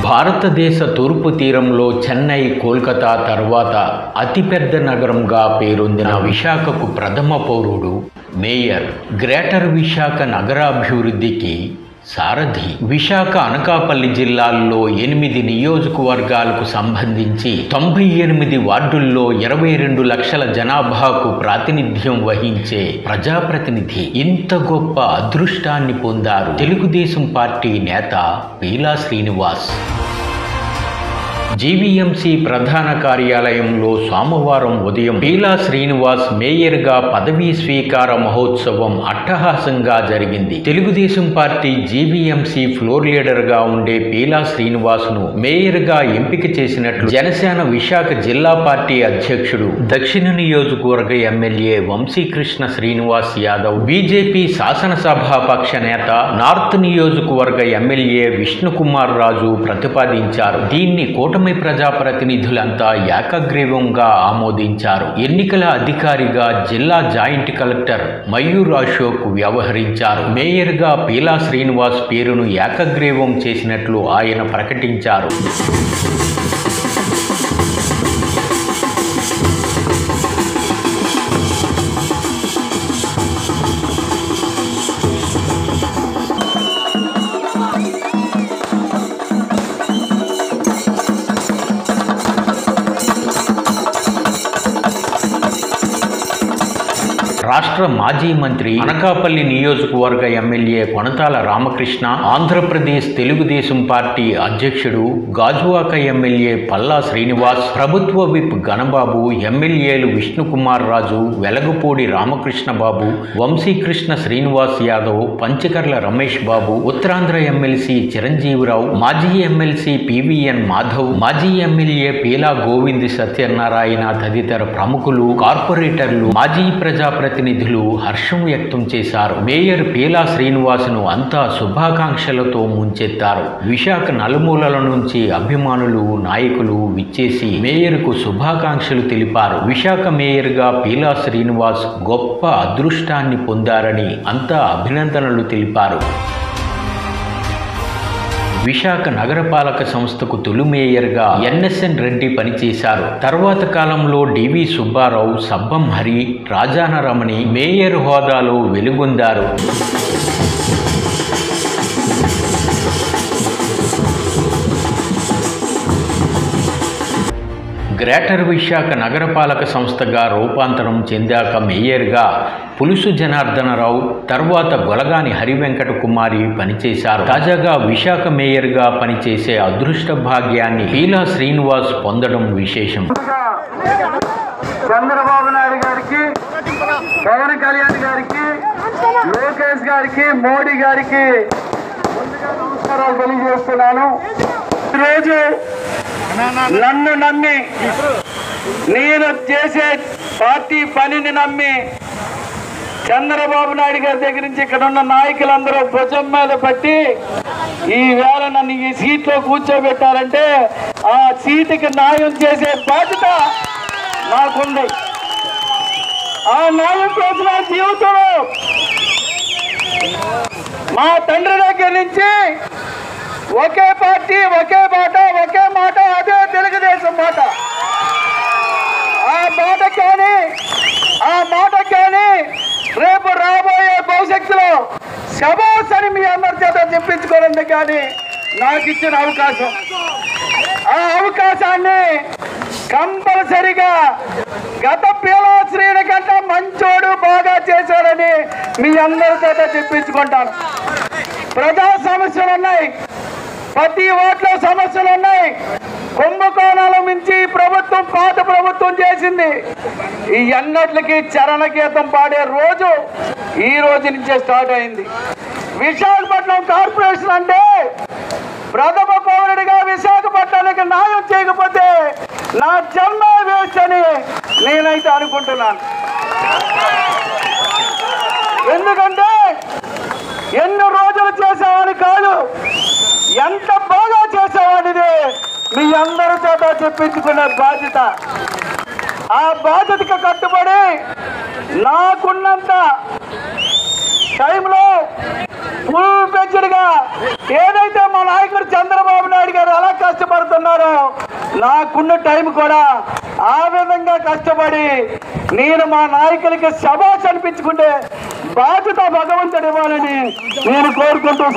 భారతదేశ తూర్పు తీరంలో చెన్నై, కోల్కతా తర్వాత అతిపెద్ద నగరంగా పేరొందిన విశాఖకు ప్రథమ పౌరుడు మేయర్. గ్రేటర్ విశాఖ నగరాభివృద్ధికి సారథి. విశాఖ, అనకాపల్లి జిల్లాల్లో 8 నియోజకవర్గాలకు సంబంధించి 98 వార్డుల్లో 22 లక్షల జనాభాకు ప్రాతినిధ్యం వహించే ప్రజాప్రతినిధి. ఇంత గొప్ప అదృష్టాన్ని పొందారు తెలుగుదేశం పార్టీ నేత పీలా శ్రీనివాస్. జీవీఎంసీ ప్రధాన కార్యాలయంలో సోమవారం ఉదయం పీలా శ్రీనివాస్ మేయర్గా పదవీ స్వీకార మహోత్సవం అట్టహాసంగా జరిగింది. తెలుగుదేశం పార్టీ జీవీఎంసీ ఫ్లోర్ లీడర్గా ఉండే పీలా శ్రీనివాస్ను మేయర్గా ఎంపిక చేసినట్లు జనసేన విశాఖ జిల్లా పార్టీ అధ్యక్షుడు, దక్షిణ నియోజకవర్గ ఎమ్మెల్యే వంశీకృష్ణ శ్రీనివాస్ యాదవ్, బీజేపీ శాసనసభాపక్ష నేత, నార్త్ నియోజకవర్గ ఎమ్మెల్యే విష్ణుకుమార్ రాజు ప్రతిపాదించారు. దీన్ని కూటమి ప్రజాప్రతినిధులంతా ఏకగ్రీవంగా ఆమోదించారు. ఎన్నికల అధికారిగా జిల్లా జాయింట్ కలెక్టర్ మయూర్ అశోక్ వ్యవహరించారు. మేయర్గా పీలా శ్రీనివాస్ పేరును ఏకగ్రీవం చేసినట్లు ఆయన ప్రకటించారు. రాష్ట్ర మాజీ మంత్రి, అనకాపల్లి నియోజకవర్గ ఎమ్మెల్యే కొనతాల రామకృష్ణ, ఆంధ్రప్రదేశ్ తెలుగుదేశం పార్టీ అధ్యక్షుడు, గాజువాక ఎమ్మెల్యే పల్లా శ్రీనివాస్, ప్రభుత్వ విప్ గణబాబు, ఎమ్మెల్యేలు విష్ణుకుమార్ రాజు, వెలగపూడి రామకృష్ణ బాబు, వంశీకృష్ణ శ్రీనివాస్ యాదవ్, పంచకర్ల రమేష్ బాబు, ఉత్తరాంధ్ర ఎమ్మెల్సీ చిరంజీవిరావు, మాజీ ఎమ్మెల్సీ పివిఎన్ మాధవ్, మాజీ ఎమ్మెల్యే పీలా గోవింద్ సత్యనారాయణ తదితర ప్రముఖులు, కార్పొరేటర్లు, మాజీ ప్రజాప్రతినిధులు హర్షం వ్యక్తం చేశారు. మేయర్ పీలా శ్రీనివాస్ను అంతా శుభాకాంక్షలతో ముంచెత్తారు. విశాఖ నలుమూలల నుంచి అభిమానులు, నాయకులు విచ్చేసి మేయర్కు శుభాకాంక్షలు తెలిపారు. విశాఖ మేయర్గా పీలా శ్రీనివాస్ గొప్ప అదృష్టాన్ని పొందారని అంతా అభినందనలు తెలిపారు. విశాఖ నగరపాలక సంస్థకు తొలి మేయర్గా ఎన్ఎస్ఎన్ రెడ్డి పనిచేశారు. తర్వాత కాలంలో డివి సుబ్బారావు, సబ్బం హరి, రాజాన రమణి మేయర్ హోదాలో వెలుగొందారు. గ్రేటర్ విశాఖ నగరపాలక సంస్థగా రూపాంతరం చెందాక మేయర్గా పులుసు జనార్దనరావు, తర్వాత గొలగాని హరివెంకట కుమారి పనిచేశారు. తాజాగా విశాఖ మేయర్గా పనిచేసే అదృష్ట భాగ్యాన్ని పీలా శ్రీనివాస్ పొందడం విశేషం. చంద్రబాబు నాయుడు గారికి, పవన్ కళ్యాణ్ గారికి, లోకేష్ గారికి, మోడీ గారికి ముందుగా నమస్కారాలు తెలియజేస్తున్నాను. ఈరోజు నన్ను నమ్మి, నేను చేసే పార్టీ పనిని నమ్మి చంద్రబాబు నాయుడు గారి దగ్గర నుంచి ఇక్కడ ఉన్న నాయకులందరూ భుజం మీద పట్టి ఈ వేళ నన్ను ఈ సీట్లో కూర్చోబెట్టారంటే ఆ సీటుకి న్యాయం చేసే బాధ్యత నాకుంది. ఆ న్యాయం కోసం జీవితంలో మా తండ్రి దగ్గర నుంచి ఒకే పార్టీ, ఒకే మాట, ఒకే మాట, అదే తెలుగుదేశం మాట. ఆ మాట కానీ రేపు రాబోయే భవిష్యత్తులో శబాస్ అని మీ అందరి చేత చెప్పించుకోవడం కానీ నాకు ఇచ్చిన అవకాశం. ఆ అవకాశాన్ని కంపల్సరిగా గత పీలా శ్రీని కంటే మంచోడు, బాగా చేశాడని మీ అందరి చేత చెప్పించుకుంటాను. ప్రజా సమస్యలు ఉన్నాయి, ప్రతి ఓట్లో సమస్యలు ఉన్నాయి. కుంభకోణాల మించి ప్రభుత్వం, పాత ప్రభుత్వం చేసింది. ఈ అన్నిటికీ చరణ గీతం పాడే రోజు ఈ రోజు నుంచే స్టార్ట్ అయింది. విశాఖపట్నం కార్పొరేషన్ అంటే ప్రథమ పౌరుడిగా విశాఖపట్నానికి న్యాయం చేయకపోతే నా జన్మ వేస్ట్ అని నేనైతే అనుకుంటున్నాను. ఎందుకంటే ఎన్ని రోజులు చేసామని కాదు, ఎంత బాగా చేసామనేది మీ అందరి చేత చెప్పించుకునే బాధ్యత. ఆ బాధ్యతకు కట్టుబడి నాకున్నంత టైంలో ఫుల్ ఫ్లెడ్జ్డ్గా ఏదైతే మా నాయకుడు చంద్రబాబు నాయుడు గారు ఎలా కష్టపడుతున్నారో నాకున్న టైం కూడా ఆ విధంగా కష్టపడి నేను మా నాయకులకి శభాష్ అనిపించుకుంటే బాధ్యత భగవంతుడు ఇవ్వాలని నేను కోరుకుంటూ